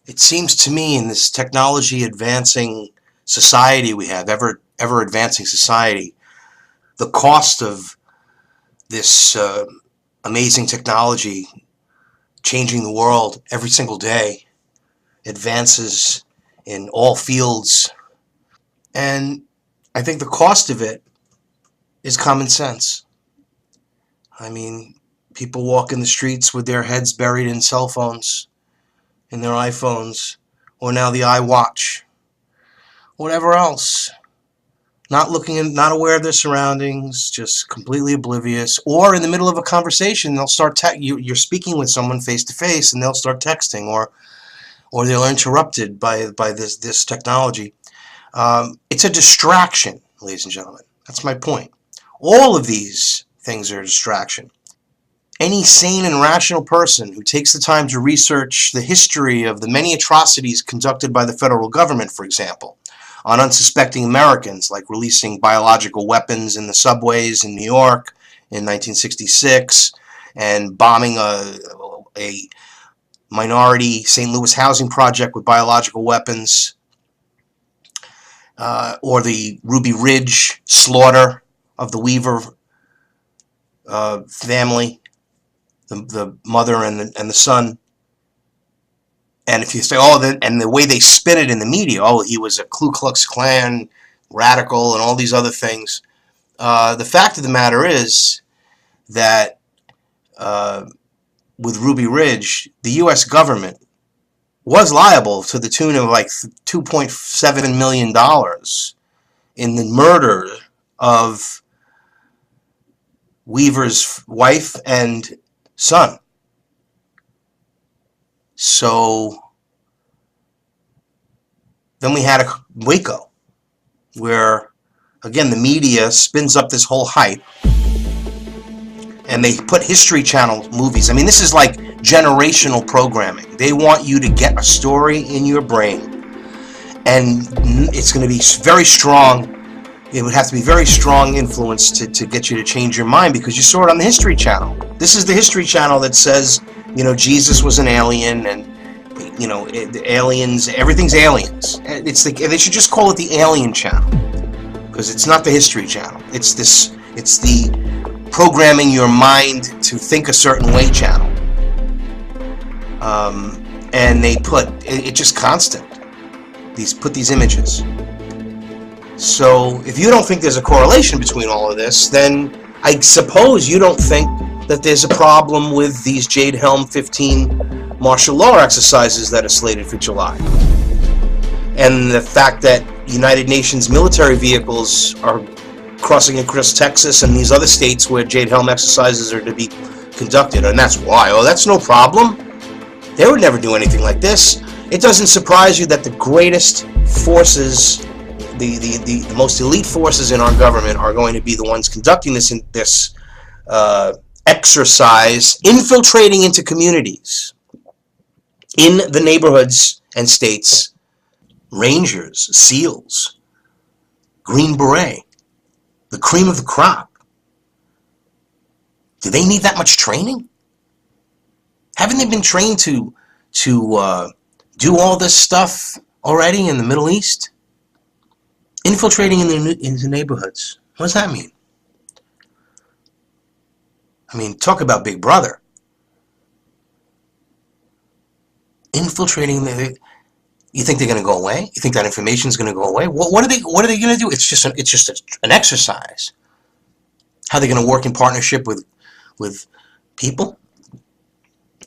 It seems to me in this technology advancing society we have, ever advancing society, the cost of this amazing technology changing the world every single day, advances in all fields, and I think the cost of it is common sense. I mean, people walk in the streets with their heads buried in cell phones, in their iPhones, or now the iWatch, whatever else. Not looking, not aware of their surroundings, just completely oblivious. Or in the middle of a conversation, they'll start you're speaking with someone face to face, and they'll start texting, or they're interrupted by this technology. It's a distraction, ladies and gentlemen. That's my point. All of these things are a distraction. Any sane and rational person who takes the time to research the history of the many atrocities conducted by the federal government, for example, on unsuspecting Americans, like releasing biological weapons in the subways in New York in 1966 and bombing a minority St. Louis housing project with biological weapons, or the Ruby Ridge slaughter of the Weaver family, the mother and the son. And if you say, and the way they spin it in the media, he was a Ku Klux Klan radical and all these other things. The fact of the matter is that with Ruby Ridge, the U.S. government was liable to the tune of like $2.7 million in the murder of Weaver's wife and son. So then we had Waco, where, again, the media spins up this whole hype, and they put History Channel movies. I mean, this is like generational programming. They want you to get a story in your brain, and it's going to be very strong. It would have to be very strong influence to get you to change your mind, because you saw it on the History Channel. This is the History Channel that says, Jesus was an alien, and the aliens, everything's aliens. They should just call it the Alien Channel, because it's not the History Channel. It's the programming your mind to think a certain way channel. And they put it just constant. Put these images. So if you don't think there's a correlation between all of this, then I suppose you don't think that there's a problem with these Jade Helm 15 martial law exercises that are slated for July. And the fact that United Nations military vehicles are crossing across Texas and these other states where Jade Helm exercises are to be conducted, and that's why. That's no problem. They would never do anything like this. It doesn't surprise you that the greatest forces, the most elite forces in our government, are going to be the ones conducting this exercise, infiltrating into communities in the neighborhoods and states. Rangers, SEALs, Green Beret, the cream of the crop. Do they need that much training? Haven't they been trained to do all this stuff already in the Middle East? Infiltrating into neighborhoods. What does that mean? I mean, talk about Big Brother. Infiltrating you think they're going to go away? You think that information is going to go away? What are they going to do? It's just an exercise. How are they going to work in partnership with people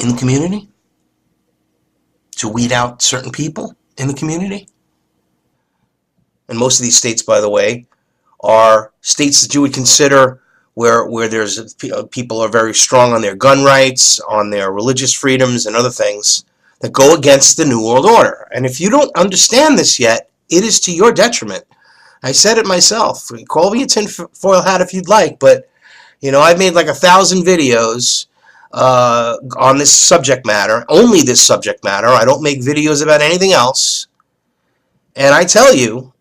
in the community to weed out certain people in the community? And most of these states, by the way, are states that you would consider where there's people are very strong on their gun rights, on their religious freedoms, and other things that go against the New World Order. And if you don't understand this yet, it is to your detriment. I said it myself. Call me a tinfoil hat if you'd like, but I've made like 1,000 videos on this subject matter, only this subject matter. I don't make videos about anything else. And I tell you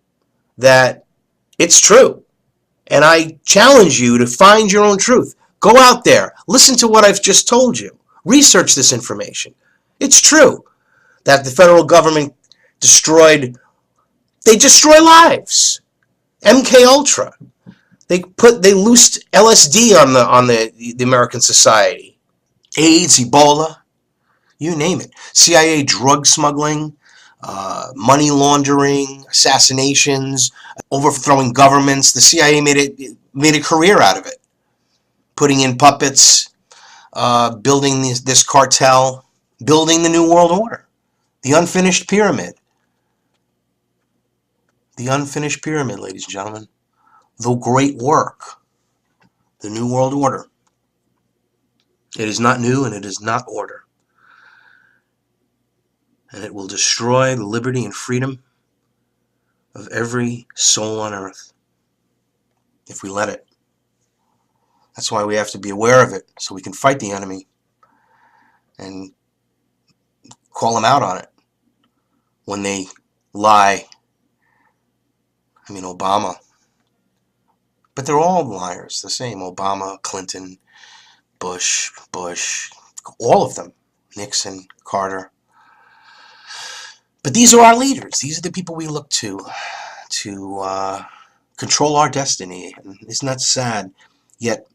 that it's true. And I challenge you to find your own truth. Go out there. Listen to what I've just told you. Research this information. It's true. that the federal government destroyed. They destroy lives. MK Ultra. They loosed LSD on the American society. AIDS, Ebola, you name it. CIA drug smuggling, money laundering, assassinations, overthrowing governments. The CIA made a career out of it, putting in puppets, building this cartel, building the New World Order, the unfinished pyramid. The unfinished pyramid, ladies and gentlemen. The great work, the New World Order. It is not new and it is not order. And it will destroy the liberty and freedom of every soul on earth if we let it. That's why we have to be aware of it, so we can fight the enemy and call them out on it when they lie. I mean, Obama. But they're all liars, the same. Obama, Clinton, Bush, all of them. Nixon, Carter. But these are our leaders. These are the people we look to control our destiny. And isn't that sad? Yet,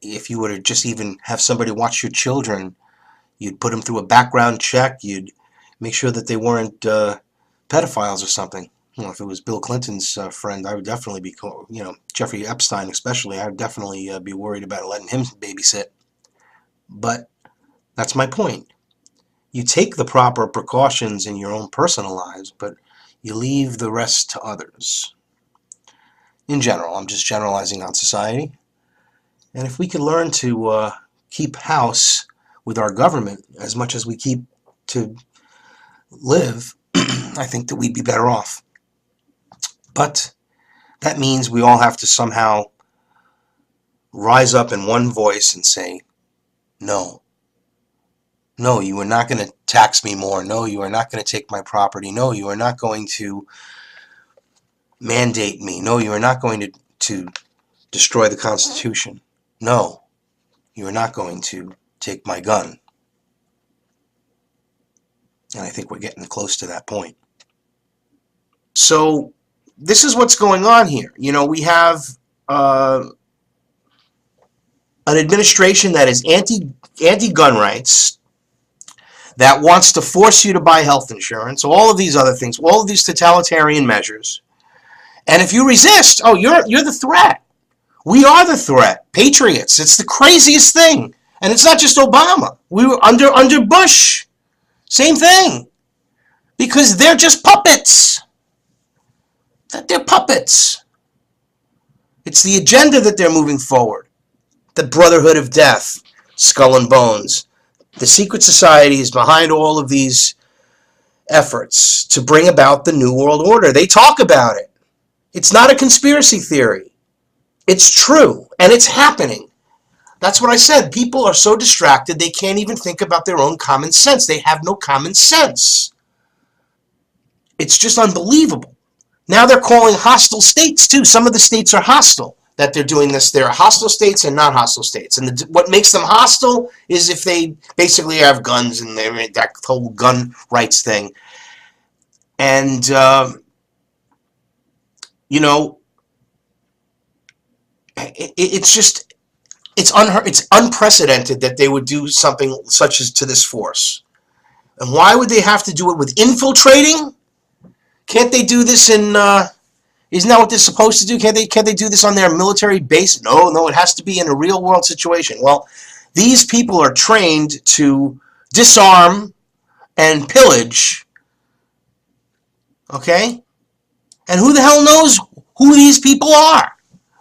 if you were to just even have somebody watch your children, you'd put them through a background check. You'd make sure that they weren't pedophiles or something. You know, if it was Bill Clinton's friend, I would definitely be, Jeffrey Epstein especially, I would definitely be worried about letting him babysit. But that's my point. You take the proper precautions in your own personal lives, but you leave the rest to others. In general, I'm just generalizing on society. And if we could learn to keep house with our government as much as we keep to live, I think that we'd be better off. But that means we all have to somehow rise up in one voice and say, no. No, you are not going to tax me more. No, you are not going to take my property. No, you are not going to mandate me. No, you are not going to destroy the Constitution. No, you are not going to take my gun. And I think we're getting close to that point. So this is what's going on here. You know, we have an administration that is anti-gun rights, that wants to force you to buy health insurance, all of these other things, all of these totalitarian measures. And if you resist, oh, you're the threat. We are the threat. Patriots. It's the craziest thing. And it's not just Obama. We were under Bush. Same thing. Because they're just puppets. They're puppets. It's the agenda that they're moving forward. The Brotherhood of Death, Skull and Bones. The secret societies behind all of these efforts to bring about the New World Order. They talk about it. It's not a conspiracy theory. It's true, and it's happening. That's what I said. People are so distracted they can't even think about their own common sense. They have no common sense. It's just unbelievable. Now they're calling hostile states, too. Some of the states are hostile that they're doing this. There are hostile states and not hostile states. And what makes them hostile is if they basically have guns and they're that whole gun rights thing. And, you know, it's unprecedented that they would do something such as to this force. And why would they have to do it with infiltrating? Can't they do this in, isn't that what they're supposed to do? Can't they do this on their military base? No, it has to be in a real world situation. Well, these people are trained to disarm and pillage, okay? And who the hell knows who these people are,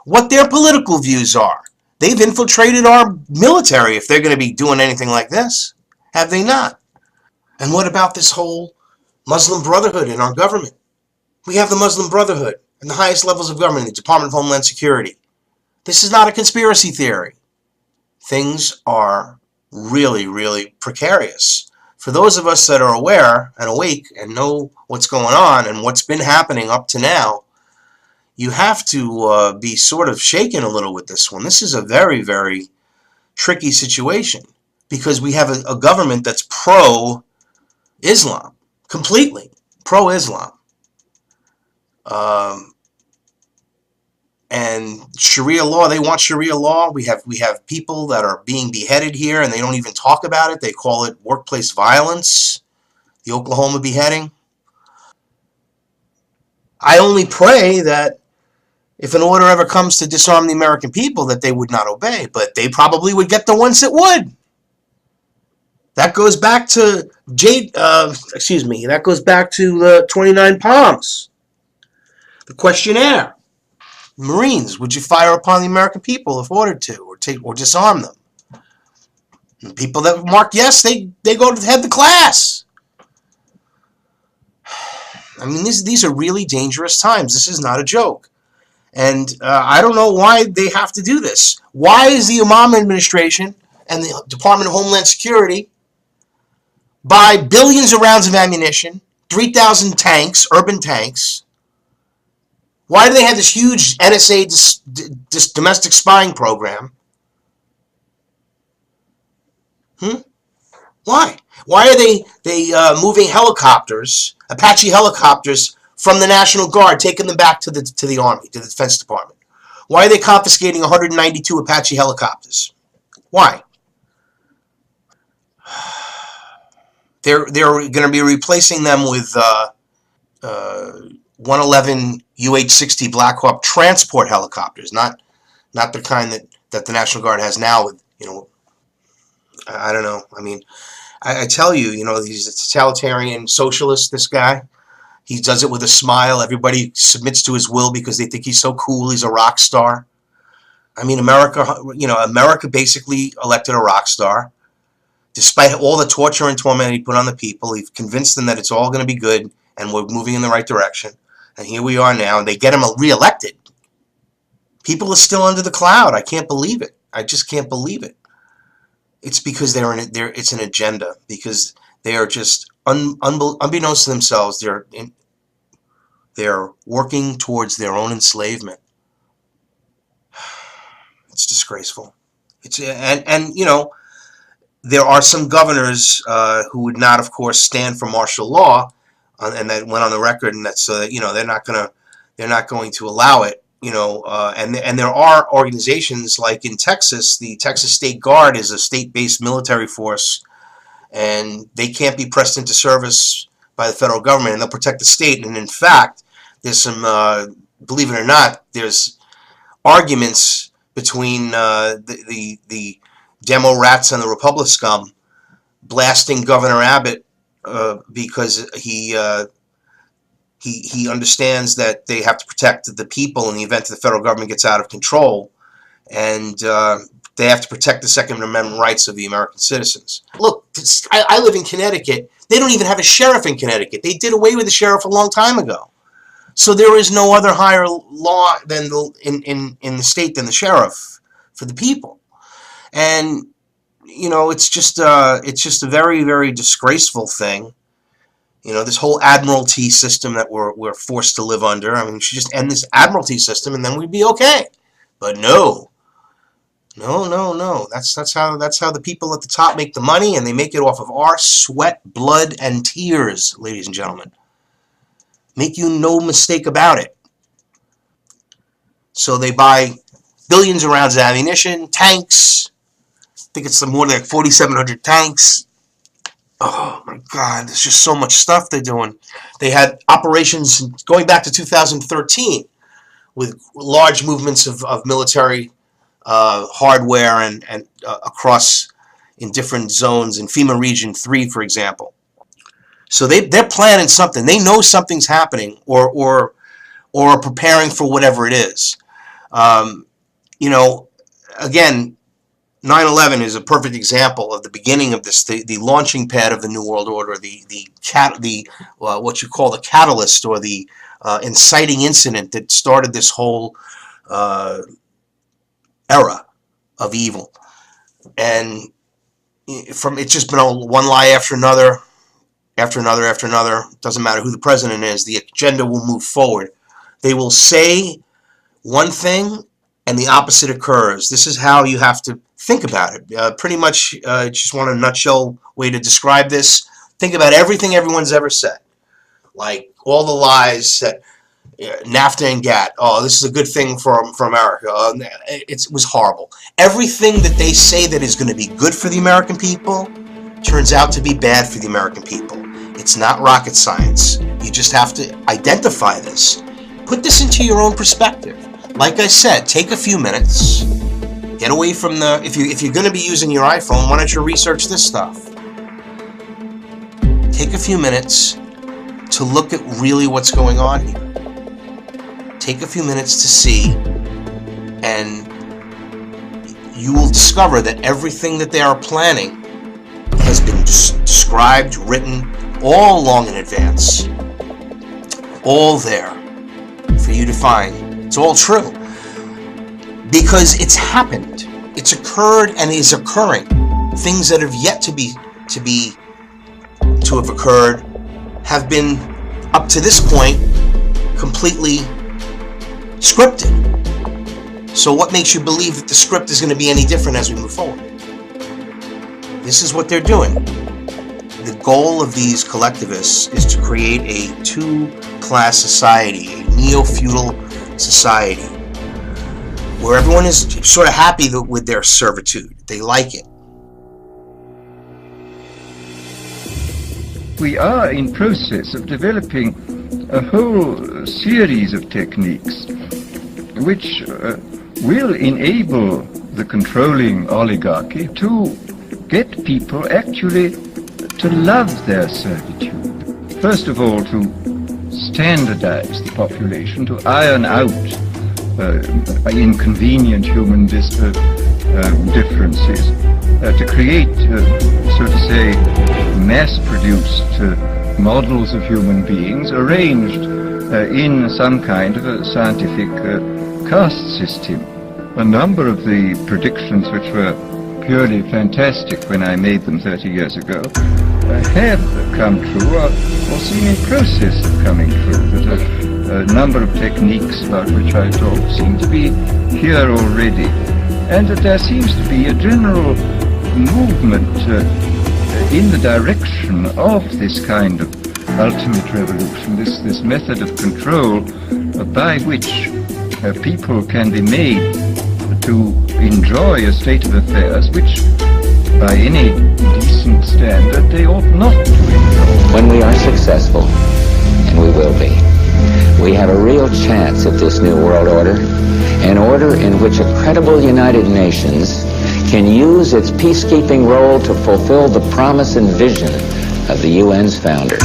what their political views are. They've infiltrated our military if they're going to be doing anything like this. Have they not? And what about this whole Muslim Brotherhood in our government? We have the Muslim Brotherhood in the highest levels of government, the Department of Homeland Security. This is not a conspiracy theory. Things are really, really precarious. For those of us that are aware and awake and know what's going on and what's been happening up to now, you have to be sort of shaken a little with this one. This is a very, very tricky situation because we have a government that's pro Islam, completely pro-Islam. Um, and Sharia law, they want Sharia law. We have people that are being beheaded here, and they don't even talk about it. They call it workplace violence, the Oklahoma beheading. I only pray that if an order ever comes to disarm the American people, that they would not obey, but they probably would get the ones that would. That goes back to that goes back to the 29 Palms, the questionnaire. Marines, would you fire upon the American people if ordered to, or disarm them? And people that mark yes, they go to head the class. I mean, these are really dangerous times. This is not a joke. And I don't know why they have to do this. Why is the Obama administration and the Department of Homeland Security buy billions of rounds of ammunition, 3,000 tanks, urban tanks? Why do they have this huge NSA domestic spying program? Why? Why are they moving helicopters, Apache helicopters, from the National Guard, taking them back to the Army, to the Defense Department? Why are they confiscating 192 Apache helicopters? Why? They're going to be replacing them with 111 UH-60 Black Hawk transport helicopters, not the kind that the National Guard has now. With I don't know. I mean, I tell you, he's a totalitarian socialist. This guy, he does it with a smile. Everybody submits to his will because they think he's so cool. He's a rock star. I mean, America basically elected a rock star. Despite all the torture and torment he put on the people, he convinced them that it's all going to be good and we're moving in the right direction. And here we are now, and they get him reelected. People are still under the cloud. I can't believe it. I just can't believe it. It's because it's an agenda. Because they are just unbeknownst to themselves, they're working towards their own enslavement. It's disgraceful. There are some governors who would not, of course, stand for martial law, and that went on the record, and that's so that they're not going to allow it. And there are organizations like in Texas, the Texas State Guard is a state-based military force, and they can't be pressed into service by the federal government, and they'll protect the state. And in fact, there's some, believe it or not, there's arguments between the demo rats and the Republic scum blasting Governor Abbott because he understands that they have to protect the people in the event that the federal government gets out of control, and they have to protect the Second Amendment rights of the American citizens. Look, I live in Connecticut. They don't even have a sheriff in Connecticut. They did away with the sheriff a long time ago. So there is no other higher law than in the state than the sheriff for the people. And it's just a very, very disgraceful thing. This whole admiralty system that we're forced to live under. I mean, we should just end this admiralty system and then we'd be okay. But no. That's how the people at the top make the money, and they make it off of our sweat, blood, and tears, ladies and gentlemen. Make you no mistake about it. So they buy billions of rounds of ammunition, tanks. I think it's more than 4,700 tanks. Oh my God, there's just so much stuff they're doing. They had operations going back to 2013 with large movements of military hardware and across in different zones in FEMA Region 3, for example. So they're planning something. They know something's happening, or are preparing for whatever it is. Again, 9/11 is a perfect example of the beginning of this, the launching pad of the New World Order, what you call the catalyst, or the inciting incident that started this whole era of evil. And it's just been one lie after another, after another, after another. Doesn't matter who the president is, the agenda will move forward. They will say one thing and the opposite occurs. This is how you have to think about it. Pretty much, just want a nutshell way to describe this. Think about everything everyone's ever said. Like all the lies that NAFTA and GATT, oh, this is a good thing for America. It was horrible. Everything that they say that is going to be good for the American people turns out to be bad for the American people. It's not rocket science. You just have to identify this. Put this into your own perspective. Like I said, take a few minutes. Get away from the... If you're going to be using your iPhone, why don't you research this stuff? Take a few minutes to look at really what's going on here. Take a few minutes to see, and you will discover that everything that they are planning has been described, written, all along in advance. All there for you to find. It's all true. Because it's happened. It's occurred and is occurring. Things that have yet to have occurred have been, up to this point, completely scripted. So what makes you believe that the script is going to be any different as we move forward? This is what they're doing. The goal of these collectivists is to create a two-class society, a neo-feudal society, where everyone is sort of happy with their servitude. They like it. We are in process of developing a whole series of techniques which will enable the controlling oligarchy to get people actually to love their servitude. First of all, to standardize the population, to iron out inconvenient human differences, to create, so to say, mass-produced models of human beings arranged in some kind of a scientific caste system. A number of the predictions, which were purely fantastic when I made them 30 years ago, have come true or seem in process of coming true. That a number of techniques about which I talk seem to be here already, and that there seems to be a general movement in the direction of this kind of ultimate revolution, this method of control by which people can be made to enjoy a state of affairs which, by any decent standard, they ought not to enjoy. When we are successful, and we will be, we have a real chance at this new world order, an order in which a credible United Nations can use its peacekeeping role to fulfill the promise and vision of the UN's founders.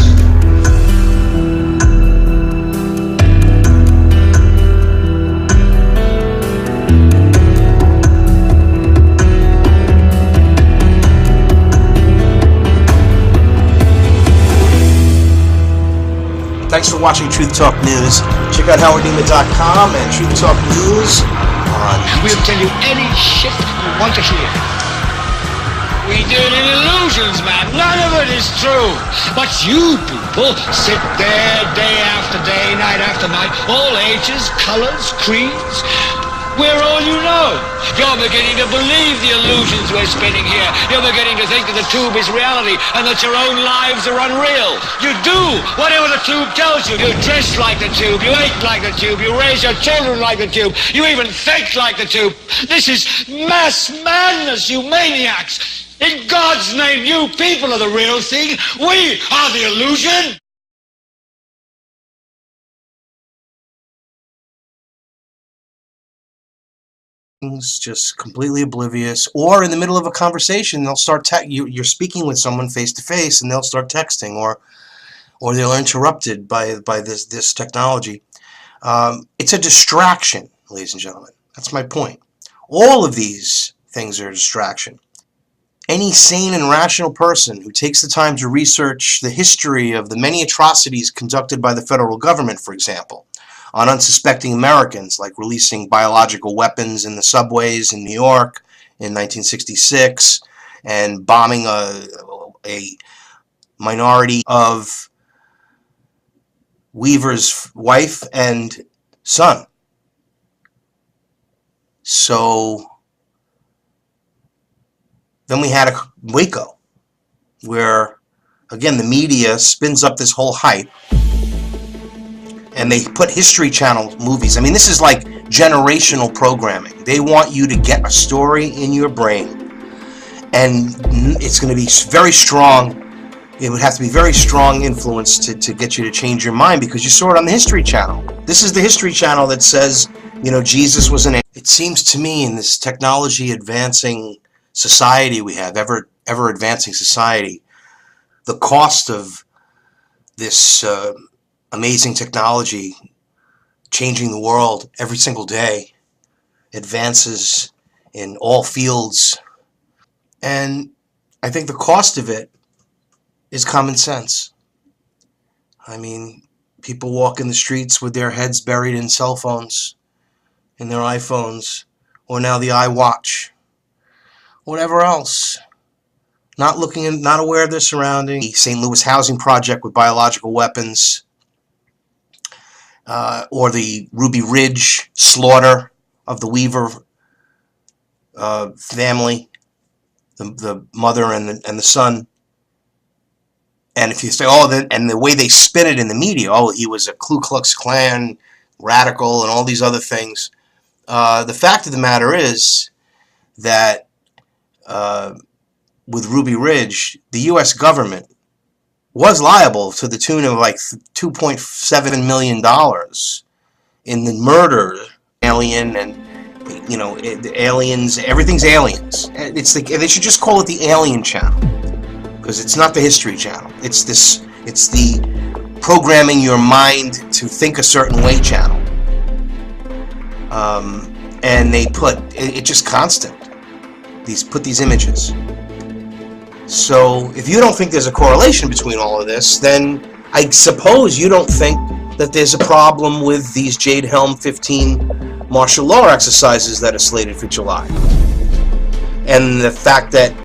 Thanks for watching Truth Talk News. Check out HowardNema.com and Truth Talk News on YouTube. We'll tell you any shit you want to hear. We deal in illusions, man. None of it is true. But you people sit there day after day, night after night, all ages, colors, creeds. We're all you know. You're beginning to believe the illusions we're spinning here. You're beginning to think that the tube is reality and that your own lives are unreal. You do whatever the tube tells you. You dress like the tube. You eat like the tube. You raise your children like the tube. You even think like the tube. This is mass madness, you maniacs. In God's name, you people are the real thing. We are the illusion. Just completely oblivious, or in the middle of a conversation they'll start you're speaking with someone face to face and they'll start texting, or they're interrupted by this technology. It's a distraction, ladies and gentlemen. That's my point. All of these things are a distraction. Any sane and rational person who takes the time to research the history of the many atrocities conducted by the federal government, for example, on unsuspecting Americans, like releasing biological weapons in the subways in New York in 1966 and bombing a minority of Weaver's wife and son. So then we had Waco, where again, the media spins up this whole hype, and they put History Channel movies. I mean, this is like generational programming. They want you to get a story in your brain, and it's going to be very strong. It would have to be very strong influence to get you to change your mind, because you saw it on the History Channel. This is the History Channel that says, you know, Jesus was an... It seems to me in this technology advancing society we have, ever advancing society, the cost of this amazing technology changing the world every single day, advances in all fields, and I think the cost of it is common sense. I mean, people walk in the streets with their heads buried in cell phones, in their iPhones, or now the iWatch, whatever else. Not looking, not aware of their surroundings. The St. Louis housing project with biological weapons, or the Ruby Ridge slaughter of the Weaver family, the mother and the son. And if you say, oh, and the way they spin it in the media, oh, he was a Ku Klux Klan radical and all these other things. The fact of the matter is that with Ruby Ridge, the U.S. government was liable to the tune of like $2.7 million in the murder, alien, and you know, the aliens. Everything's aliens. They should just call it the Alien Channel, because it's not the History Channel. It's the programming your mind to think a certain way channel. And they put it's just constant. Put these images. So if you don't think there's a correlation between all of this, then I suppose you don't think that there's a problem with these Jade Helm 15 martial law exercises that are slated for July. And the fact that